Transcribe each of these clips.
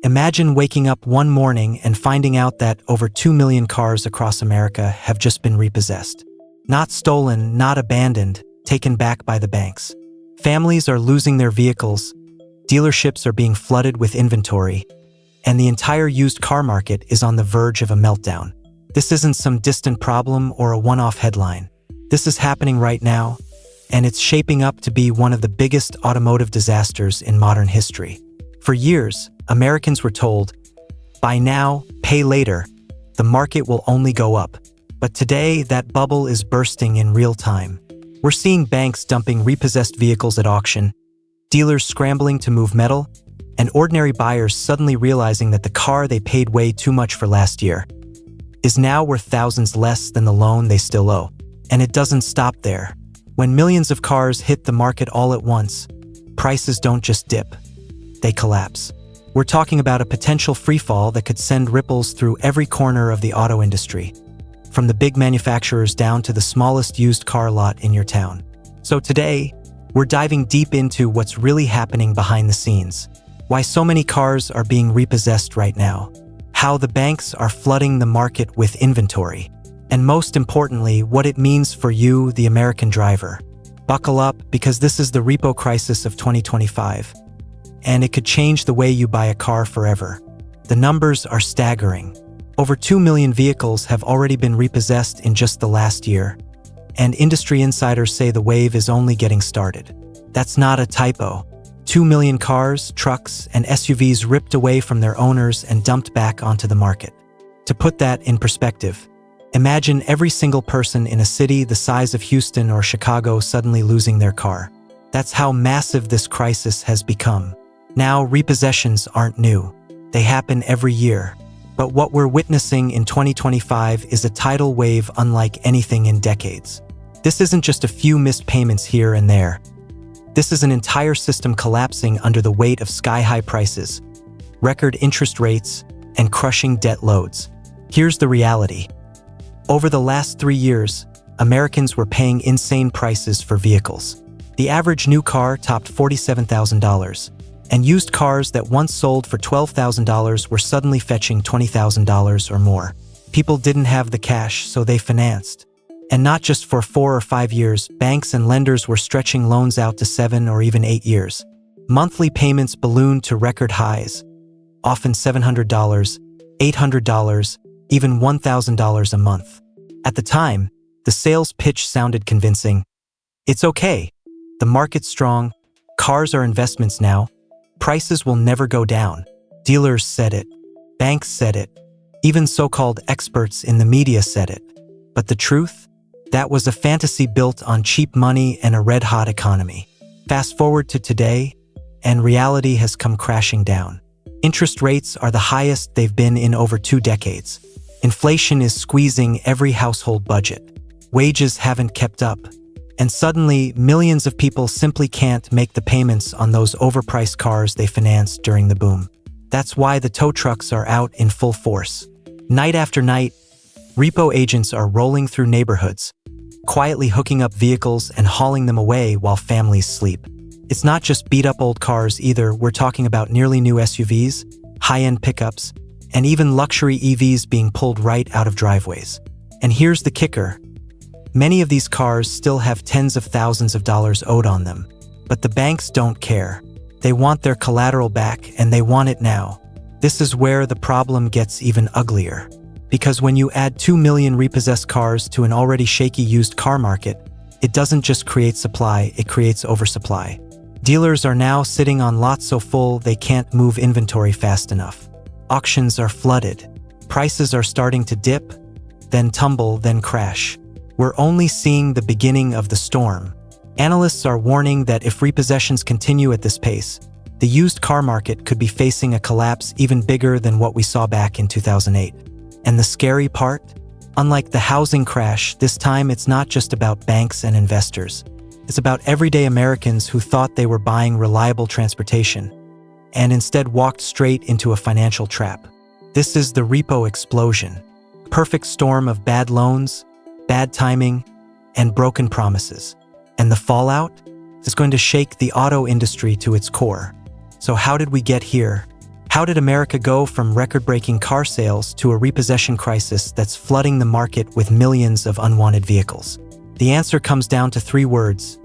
Imagine waking up one morning and finding out that over 2 million cars across America have just been repossessed. Not stolen, not abandoned, taken back by the banks. Families are losing their vehicles, dealerships are being flooded with inventory, and the entire used car market is on the verge of a meltdown. This isn't some distant problem or a one-off headline. This is happening right now, and it's shaping up to be one of the biggest automotive disasters in modern history. For years, Americans were told, "Buy now, pay later. The market will only go up." But today, that bubble is bursting in real time. We're seeing banks dumping repossessed vehicles at auction, dealers scrambling to move metal, and ordinary buyers suddenly realizing that the car they paid way too much for last year is now worth thousands less than the loan they still owe. And it doesn't stop there. When millions of cars hit the market all at once, prices don't just dip, they collapse. We're talking about a potential freefall that could send ripples through every corner of the auto industry, from the big manufacturers down to the smallest used car lot in your town. So today, we're diving deep into what's really happening behind the scenes, why so many cars are being repossessed right now, how the banks are flooding the market with inventory, and most importantly, what it means for you, the American driver. Buckle up, because this is the repo crisis of 2025, and it could change the way you buy a car forever. The numbers are staggering. Over 2 million vehicles have already been repossessed in just the last year, and industry insiders say the wave is only getting started. That's not a typo. 2 million cars, trucks, and SUVs ripped away from their owners and dumped back onto the market. To put that in perspective, imagine every single person in a city the size of Houston or Chicago suddenly losing their car. That's how massive this crisis has become. Now, repossessions aren't new. They happen every year. But what we're witnessing in 2025 is a tidal wave unlike anything in decades. This isn't just a few missed payments here and there. This is an entire system collapsing under the weight of sky-high prices, record interest rates, and crushing debt loads. Here's the reality. Over the last 3 years, Americans were paying insane prices for vehicles. The average new car topped $47,000, and used cars that once sold for $12,000 were suddenly fetching $20,000 or more. People didn't have the cash, so they financed. And not just for 4 or 5 years, banks and lenders were stretching loans out to 7 or even 8 years. Monthly payments ballooned to record highs, often $700, $800, even $1,000 a month. At the time, the sales pitch sounded convincing. It's okay. The market's strong. Cars are investments now. Prices will never go down. Dealers said it. Banks said it. Even so-called experts in the media said it. But the truth? That was a fantasy built on cheap money and a red-hot economy. Fast forward to today, and reality has come crashing down. Interest rates are the highest they've been in over 2 decades. Inflation is squeezing every household budget. Wages haven't kept up. And suddenly, millions of people simply can't make the payments on those overpriced cars they financed during the boom. That's why the tow trucks are out in full force. Night after night, repo agents are rolling through neighborhoods, quietly hooking up vehicles and hauling them away while families sleep. It's not just beat-up old cars either. We're talking about nearly new SUVs, high-end pickups, and even luxury EVs being pulled right out of driveways. And here's the kicker. Many of these cars still have tens of thousands of dollars owed on them. But the banks don't care. They want their collateral back, and they want it now. This is where the problem gets even uglier. Because when you add 2 million repossessed cars to an already shaky used car market, it doesn't just create supply, it creates oversupply. Dealers are now sitting on lots so full they can't move inventory fast enough. Auctions are flooded. Prices are starting to dip, then tumble, then crash. We're only seeing the beginning of the storm. Analysts are warning that if repossessions continue at this pace, the used car market could be facing a collapse even bigger than what we saw back in 2008. And the scary part? Unlike the housing crash, this time it's not just about banks and investors. It's about everyday Americans who thought they were buying reliable transportation and instead walked straight into a financial trap. This is the repo explosion. Perfect storm of bad loans, bad timing, and broken promises. And the fallout is going to shake the auto industry to its core. So how did we get here? How did America go from record-breaking car sales to a repossession crisis that's flooding the market with millions of unwanted vehicles? The answer comes down to 3 words: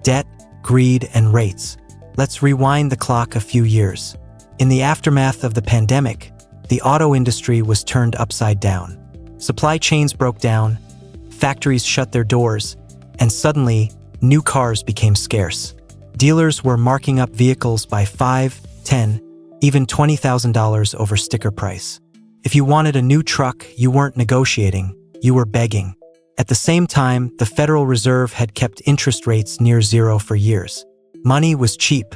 debt, greed, and rates. Let's rewind the clock a few years. In the aftermath of the pandemic, the auto industry was turned upside down. Supply chains broke down, factories shut their doors, and suddenly, new cars became scarce. Dealers were marking up vehicles by $5, $10, even $20,000 over sticker price. If you wanted a new truck, you weren't negotiating, you were begging. At the same time, the Federal Reserve had kept interest rates near zero for years. Money was cheap,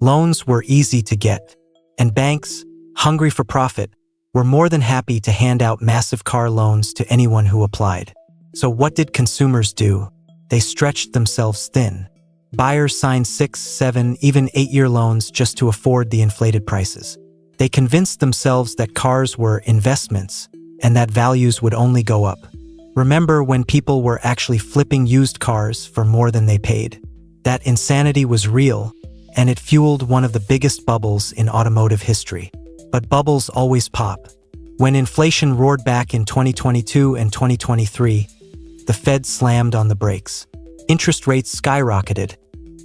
loans were easy to get, and banks, hungry for profit, were more than happy to hand out massive car loans to anyone who applied. So what did consumers do? They stretched themselves thin. Buyers signed 6, 7, even 8-year loans just to afford the inflated prices. They convinced themselves that cars were investments and that values would only go up. Remember when people were actually flipping used cars for more than they paid? That insanity was real, and it fueled one of the biggest bubbles in automotive history. But bubbles always pop. When inflation roared back in 2022 and 2023, the Fed slammed on the brakes. Interest rates skyrocketed,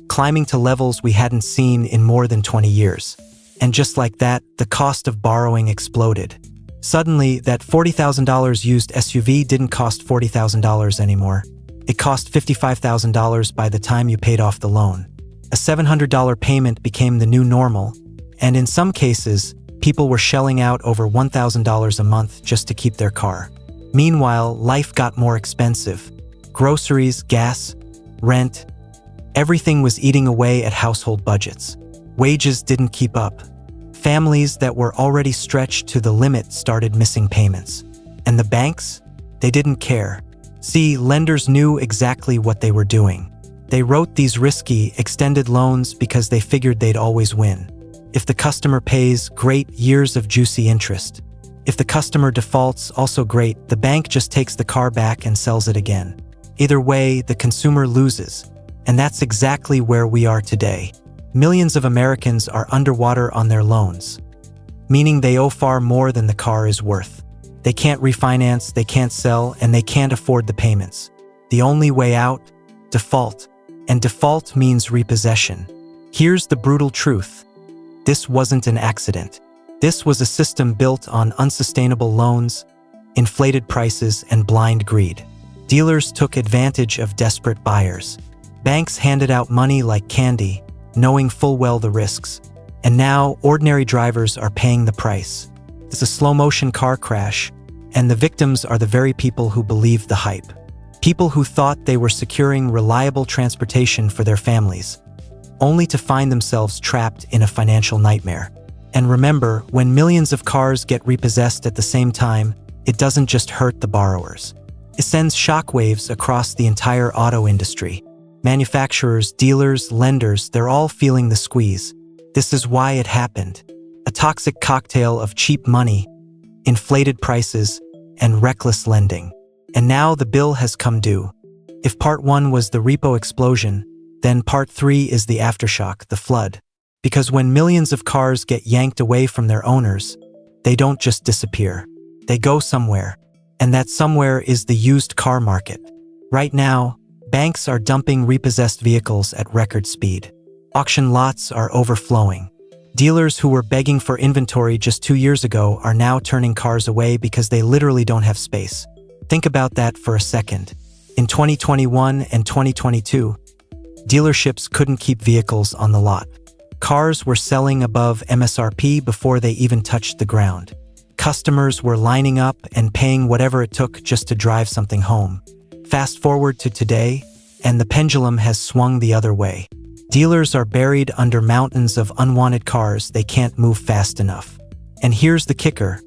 climbing to levels we hadn't seen in more than 20 years. And just like that, the cost of borrowing exploded. Suddenly, that $40,000 used SUV didn't cost $40,000 anymore. It cost $55,000 by the time you paid off the loan. A $700 payment became the new normal, and in some cases, people were shelling out over $1,000 a month just to keep their car. Meanwhile, life got more expensive. Groceries, gas, rent, everything was eating away at household budgets. Wages didn't keep up. Families that were already stretched to the limit started missing payments. And the banks? They didn't care. See, lenders knew exactly what they were doing. They wrote these risky, extended loans because they figured they'd always win. If the customer pays, great, years of juicy interest. If the customer defaults, also great, the bank just takes the car back and sells it again. Either way, the consumer loses. And that's exactly where we are today. Millions of Americans are underwater on their loans, meaning they owe far more than the car is worth. They can't refinance, they can't sell, and they can't afford the payments. The only way out? Default. And default means repossession. Here's the brutal truth. This wasn't an accident. This was a system built on unsustainable loans, inflated prices, and blind greed. Dealers took advantage of desperate buyers. Banks handed out money like candy, knowing full well the risks. And now, ordinary drivers are paying the price. It's a slow-motion car crash, and the victims are the very people who believed the hype. People who thought they were securing reliable transportation for their families, only to find themselves trapped in a financial nightmare. And remember, when millions of cars get repossessed at the same time, it doesn't just hurt the borrowers. It sends shockwaves across the entire auto industry. Manufacturers, dealers, lenders, they're all feeling the squeeze. This is why it happened. A toxic cocktail of cheap money, inflated prices, and reckless lending. And now the bill has come due. If part 1 was the repo explosion, then part 3 is the aftershock, the flood. Because when millions of cars get yanked away from their owners, they don't just disappear. They go somewhere. And that somewhere is the used car market. Right now, banks are dumping repossessed vehicles at record speed. Auction lots are overflowing. Dealers who were begging for inventory just 2 years ago are now turning cars away because they literally don't have space. Think about that for a second. In 2021 and 2022, dealerships couldn't keep vehicles on the lot. Cars were selling above MSRP before they even touched the ground. Customers were lining up and paying whatever it took just to drive something home. Fast forward to today, and the pendulum has swung the other way. Dealers are buried under mountains of unwanted cars they can't move fast enough. And here's the kicker.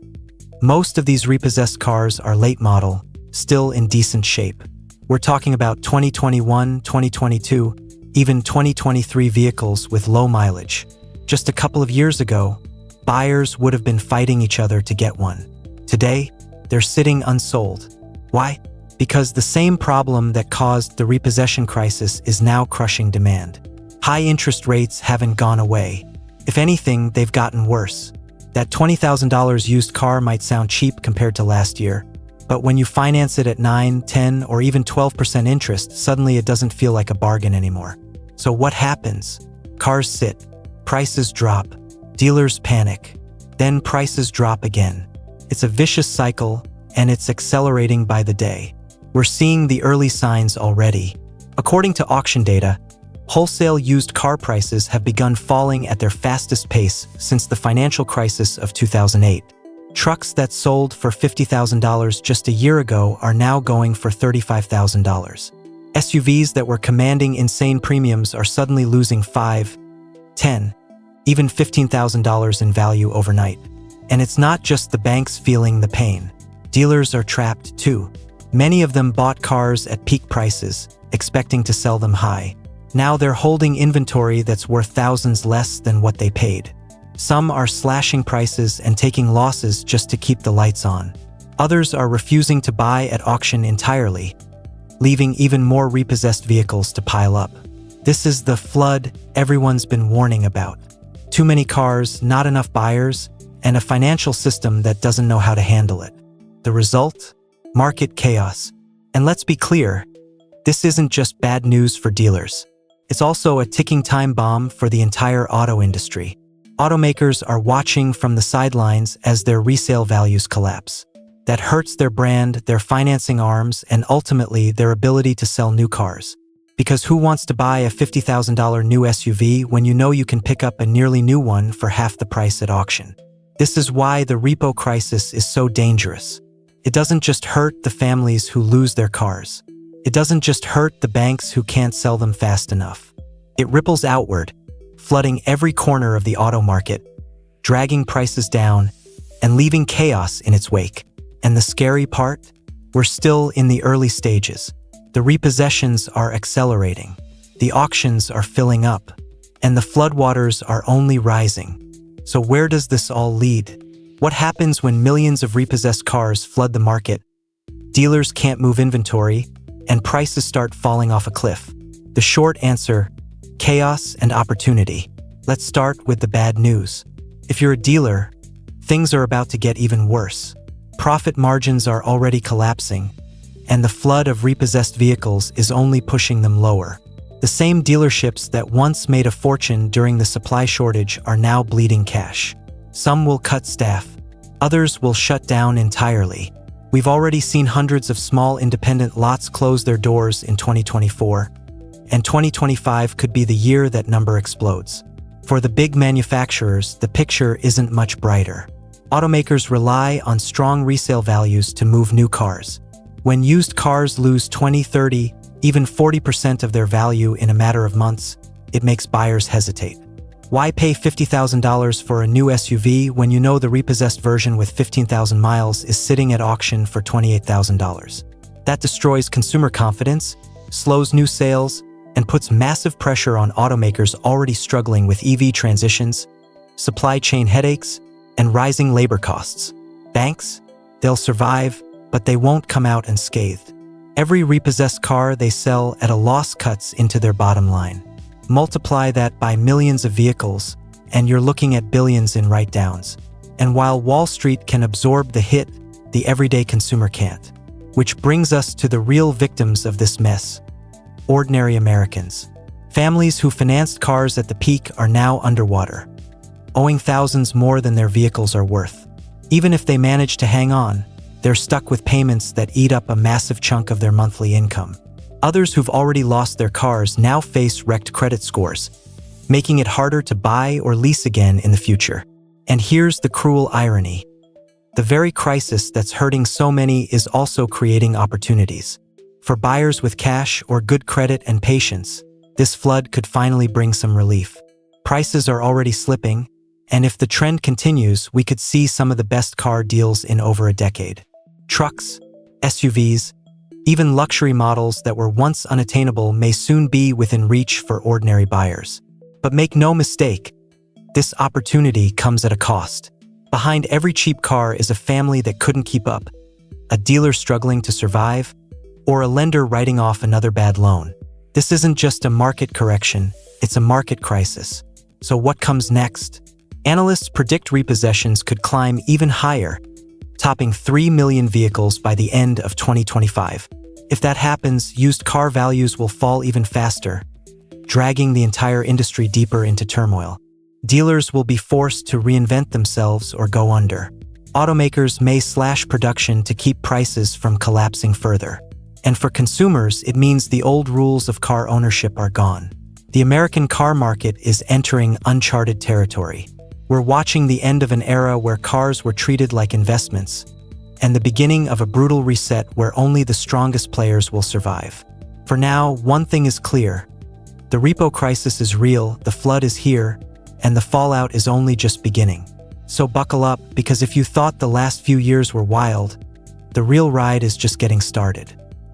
Most of these repossessed cars are late model, still in decent shape. We're talking about 2021, 2022, even 2023 vehicles with low mileage. Just a couple of years ago, buyers would have been fighting each other to get one. Today, they're sitting unsold. Why? Because the same problem that caused the repossession crisis is now crushing demand. High interest rates haven't gone away. If anything, they've gotten worse. That $20,000 used car might sound cheap compared to last year, but when you finance it at 9, 10, or even 12% interest, suddenly it doesn't feel like a bargain anymore. So what happens? Cars sit, prices drop, dealers panic, then prices drop again. It's a vicious cycle, and it's accelerating by the day. We're seeing the early signs already. According to auction data, wholesale used car prices have begun falling at their fastest pace since the financial crisis of 2008. Trucks that sold for $50,000 just a year ago are now going for $35,000. SUVs that were commanding insane premiums are suddenly losing $5,000, $10,000, even $15,000 in value overnight. And it's not just the banks feeling the pain. Dealers are trapped too. Many of them bought cars at peak prices, expecting to sell them high. Now they're holding inventory that's worth thousands less than what they paid. Some are slashing prices and taking losses just to keep the lights on. Others are refusing to buy at auction entirely, leaving even more repossessed vehicles to pile up. This is the flood everyone's been warning about. Too many cars, not enough buyers, and a financial system that doesn't know how to handle it. The result? Market chaos. And let's be clear, this isn't just bad news for dealers. It's also a ticking time bomb for the entire auto industry. Automakers are watching from the sidelines as their resale values collapse. That hurts their brand, their financing arms, and ultimately their ability to sell new cars. Because who wants to buy a $50,000 new SUV when you know you can pick up a nearly new one for half the price at auction? This is why the repo crisis is so dangerous. It doesn't just hurt the families who lose their cars. It doesn't just hurt the banks who can't sell them fast enough. It ripples outward, flooding every corner of the auto market, dragging prices down, and leaving chaos in its wake. And the scary part? We're still in the early stages. The repossessions are accelerating. The auctions are filling up, and the floodwaters are only rising. So where does this all lead? What happens when millions of repossessed cars flood the market? Dealers can't move inventory, and prices start falling off a cliff. The short answer: chaos and opportunity. Let's start with the bad news. If you're a dealer, things are about to get even worse. Profit margins are already collapsing, and the flood of repossessed vehicles is only pushing them lower. The same dealerships that once made a fortune during the supply shortage are now bleeding cash. Some will cut staff. Others will shut down entirely. We've already seen hundreds of small independent lots close their doors in 2024, and 2025 could be the year that number explodes. For the big manufacturers, the picture isn't much brighter. Automakers rely on strong resale values to move new cars. When used cars lose 20, 30, even 40% of their value in a matter of months, it makes buyers hesitate. Why pay $50,000 for a new SUV when you know the repossessed version with 15,000 miles is sitting at auction for $28,000? That destroys consumer confidence, slows new sales, and puts massive pressure on automakers already struggling with EV transitions, supply chain headaches, and rising labor costs. Banks? They'll survive, but they won't come out unscathed. Every repossessed car they sell at a loss cuts into their bottom line. Multiply that by millions of vehicles, and you're looking at billions in write-downs. And while Wall Street can absorb the hit, the everyday consumer can't. Which brings us to the real victims of this mess: ordinary Americans. Families who financed cars at the peak are now underwater, owing thousands more than their vehicles are worth. Even if they manage to hang on, they're stuck with payments that eat up a massive chunk of their monthly income. Others who've already lost their cars now face wrecked credit scores, making it harder to buy or lease again in the future. And here's the cruel irony. The very crisis that's hurting so many is also creating opportunities. For buyers with cash or good credit and patience, this flood could finally bring some relief. Prices are already slipping, and if the trend continues, we could see some of the best car deals in over a decade. Trucks, SUVs, even luxury models that were once unattainable may soon be within reach for ordinary buyers. But make no mistake, this opportunity comes at a cost. Behind every cheap car is a family that couldn't keep up, a dealer struggling to survive, or a lender writing off another bad loan. This isn't just a market correction, it's a market crisis. So what comes next? Analysts predict repossessions could climb even higher, topping 3 million vehicles by the end of 2025. If that happens, used car values will fall even faster, dragging the entire industry deeper into turmoil. Dealers will be forced to reinvent themselves or go under. Automakers may slash production to keep prices from collapsing further. And for consumers, it means the old rules of car ownership are gone. The American car market is entering uncharted territory. We're watching the end of an era where cars were treated like investments, and the beginning of a brutal reset where only the strongest players will survive. For now, one thing is clear. The repo crisis is real, the flood is here, and the fallout is only just beginning. So buckle up, because if you thought the last few years were wild, the real ride is just getting started.